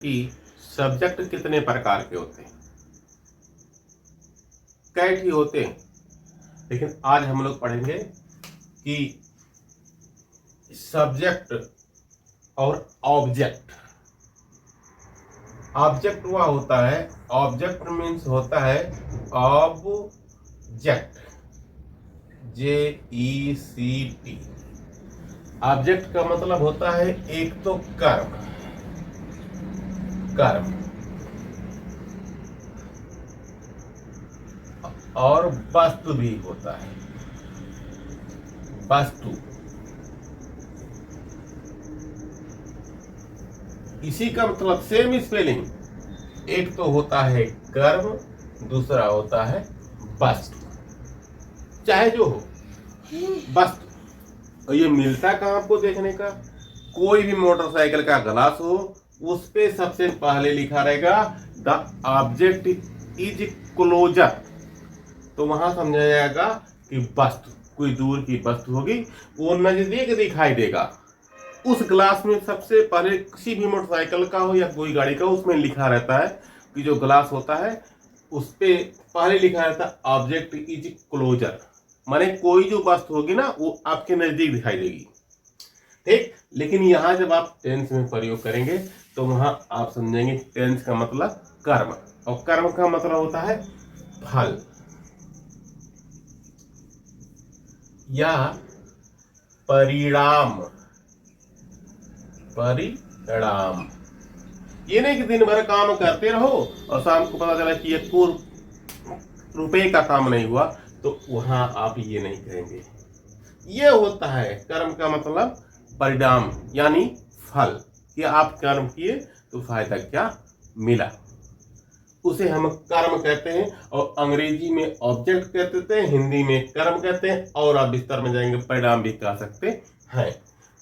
कि सब्जेक्ट कितने प्रकार के होते हैं, कैट ही होते हैं। लेकिन आज हम लोग पढ़ेंगे कि सब्जेक्ट और ऑब्जेक्ट। ऑब्जेक्ट वह होता है, ऑब्जेक्ट मीन्स होता है ऑब्जेक्ट, JECT। ऑब्जेक्ट का मतलब होता है एक तो कर्म, कर्म और वस्तु भी होता है, वस्तु। इसी का मतलब सेम स्पेलिंग, एक तो होता है कर्म, दूसरा होता है वस्तु, चाहे जो हो वस्तु। और ये मिलता कहाँ आपको देखने का, कोई भी मोटरसाइकिल का ग्लास हो उस पे सबसे पहले लिखा रहेगा द ऑब्जेक्ट इज क्लोजर, तो वहां समझा जाएगा कि वस्तु कोई दूर की वस्तु होगी, वो नजदीक दिखाई देगा। उस ग्लास में सबसे पहले किसी भी मोटरसाइकिल का हो या कोई गाड़ी का, उसमें लिखा रहता है कि जो ग्लास होता है उस पे पहले लिखा रहता है ऑब्जेक्ट इज क्लोजर, माने कोई जो वस्तु होगी ना वो आपके नजदीक दिखाई देगी। ठीक, लेकिन यहां जब आप टेंस में प्रयोग करेंगे तो वहां आप समझेंगे टेंस का मतलब कर्म, और कर्म का मतलब होता है फल या परिणाम। परिणाम ये नहीं कि दिन भर काम करते रहो और शाम को पता चला कि 1 रुपए का काम नहीं हुआ, तो वहां आप ये नहीं कहेंगे। ये होता है कर्म का मतलब परिणाम, यानी फल, कि आप कर्म किए तो फायदा क्या मिला, उसे हम कर्म कहते हैं। और अंग्रेजी में ऑब्जेक्ट कहते हैं, हिंदी में कर्म कहते हैं, और आप विस्तार में जाएंगे परिणाम भी कह सकते हैं,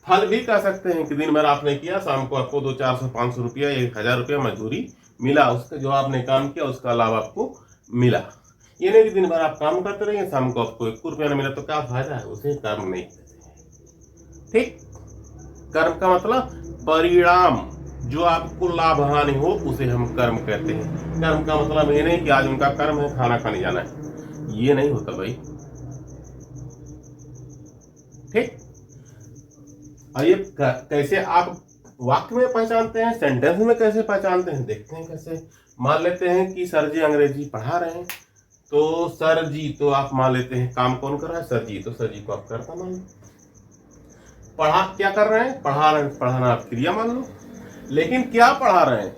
फल भी कह सकते हैं कि दिन भर आपने किया, शाम को आपको 200, 400, 500 रुपया, 1000 रुपया मजदूरी मिला, उसका जो आपने काम किया उसका लाभ आपको मिला। ये नहीं कि दिन भर आप काम करते रहिए, शाम को आपको 1 रुपया न मिला तो क्या फायदा है, उसे कर्म नहीं कहते। ठीक, कर्म का मतलब परिणाम, जो आपको लाभ हानि हो उसे हम कर्म कहते हैं। कर्म का मतलब ये नहीं कि आज उनका कर्म है खाना खाने जाना है, ये नहीं होता भाई। ठीक, और ये कैसे आप वाक्य में पहचानते हैं, सेंटेंस में कैसे पहचानते हैं, देखते हैं कैसे। मान लेते हैं कि सर जी अंग्रेजी पढ़ा रहे हैं, तो सर जी तो आप मान लेते हैं काम कौन कर रहा है, सर जी, तो सर जी को आप कर्ता मान लो। पढ़ा क्या कर रहे हैं, पढ़ा रहे हैं, पढ़ाना आप क्रिया मान लो। लेकिन क्या पढ़ा रहे हैं,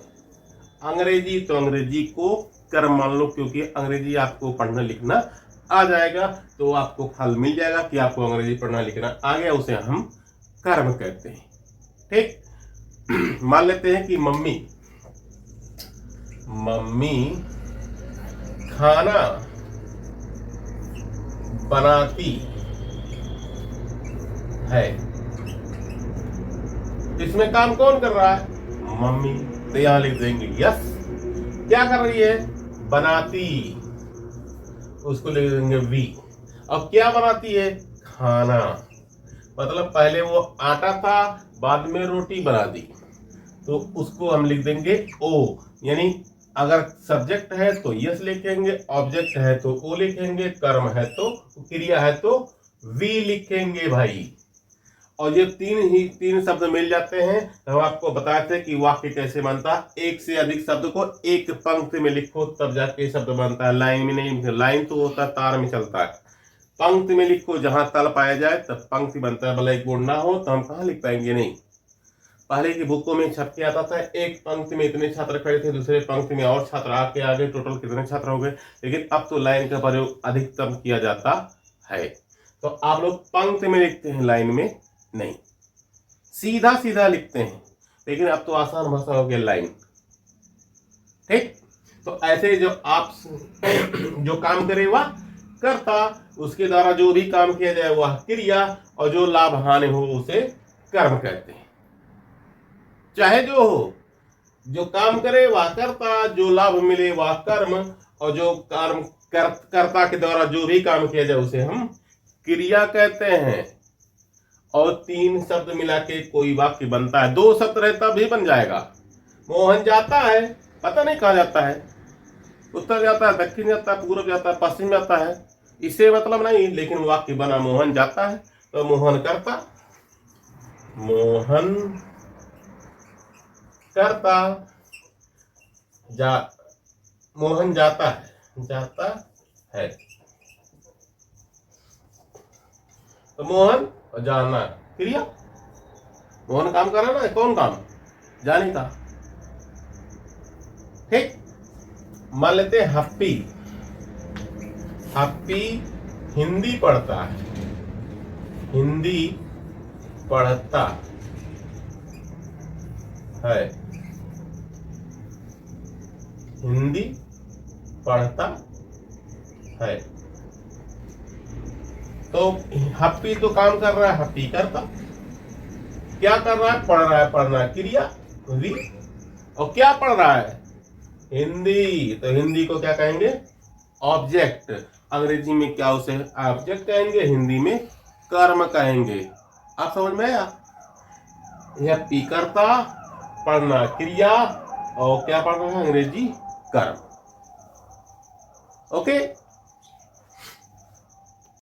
अंग्रेजी, तो अंग्रेजी को कर्म मान लो, क्योंकि अंग्रेजी आपको पढ़ना लिखना आ जाएगा, तो आपको फल मिल जाएगा कि आपको अंग्रेजी पढ़ना लिखना आ गया, उसे हम कर्म कहते हैं। ठीक, मान लेते हैं कि मम्मी, मम्मी खाना बनाती है, इसमें काम कौन कर रहा है, मम्मी, तो यहां लिख देंगे यस। क्या कर रही है, बनाती, उसको लिख देंगे वी। अब क्या बनाती है, खाना, मतलब पहले वो आटा था, बाद में रोटी बना दी, तो उसको हम लिख देंगे ओ। यानी अगर सब्जेक्ट है तो यस लिखेंगे, ऑब्जेक्ट है तो ओ लिखेंगे, कर्म है तो, क्रिया है तो वी लिखेंगे भाई। और ये तीन शब्द मिल जाते हैं, तो हम आपको बताए थे कि वाक्य कैसे बनता है। एक से अधिक शब्द को एक पंक्ति में लिखो तब जाके शब्द बनता है, लाइन में नहीं। लाइन तो होता है तार में चलता है, पंक्ति में लिखो जहां तल पाया जाए तब पंक्ति बनता है। ब्लैक बोर्ड ना हो तो हम कहाँ लिख पाएंगे, नहीं। पहले की बुकों में छप के आता था एक पंक्ति में इतने छात्र खड़े थे, दूसरे पंक्ति में और छात्र आके आगे, टोटल कितने छात्र हो गए। लेकिन अब तो लाइन का प्रयोग अधिकतम किया जाता है, तो आप लोग पंक्ति में लिखते हैं, लाइन में नहीं, सीधा सीधा लिखते हैं। लेकिन अब तो आसान भाषा हो गया लाइन। ठीक, तो ऐसे जो आप जो काम करे वह कर्ता, उसके द्वारा जो भी काम किया जाए वह क्रिया, और जो लाभ हानि हो उसे कर्म कहते हैं। चाहे जो हो, जो काम करे वह कर्ता, जो लाभ मिले वह कर्म, और जो कर्म कर्ता के द्वारा जो भी काम किया जाए उसे हम क्रिया कहते हैं। और 3 शब्द मिला के कोई वाक्य बनता है, 2 शब्द रहता भी बन जाएगा। मोहन जाता है, पता नहीं कहाँ जाता है, उत्तर जाता है, दक्षिण जाता है, पूर्व जाता है, पश्चिम जाता है, इससे मतलब नहीं, लेकिन वाक्य बना मोहन जाता है तो मोहन करता, मोहन करता, जा मोहन जाता है, जाता है, तो मोहन और जाना क्रिया, मोहन काम कर रहा है ना, कौन काम, जाने का। ठीक, मान लेते हैं हप्पी, हप्पी हिंदी पढ़ता है, हिंदी पढ़ता है, हिंदी पढ़ता है, तो हप्पी तो काम कर रहा है, हप्पी करता, क्या कर रहा है, पढ़ रहा है, पढ़ना क्रिया वी, और क्या पढ़ रहा है, हिंदी, तो हिंदी को क्या कहेंगे, ऑब्जेक्ट, अंग्रेजी में क्या उसे ऑब्जेक्ट कहेंगे, हिंदी में कर्म कहेंगे। आप समझ में आया, यह पी करता, पढ़ना क्रिया, और क्या पढ़ रहा है, अंग्रेजी कर्म। ओके।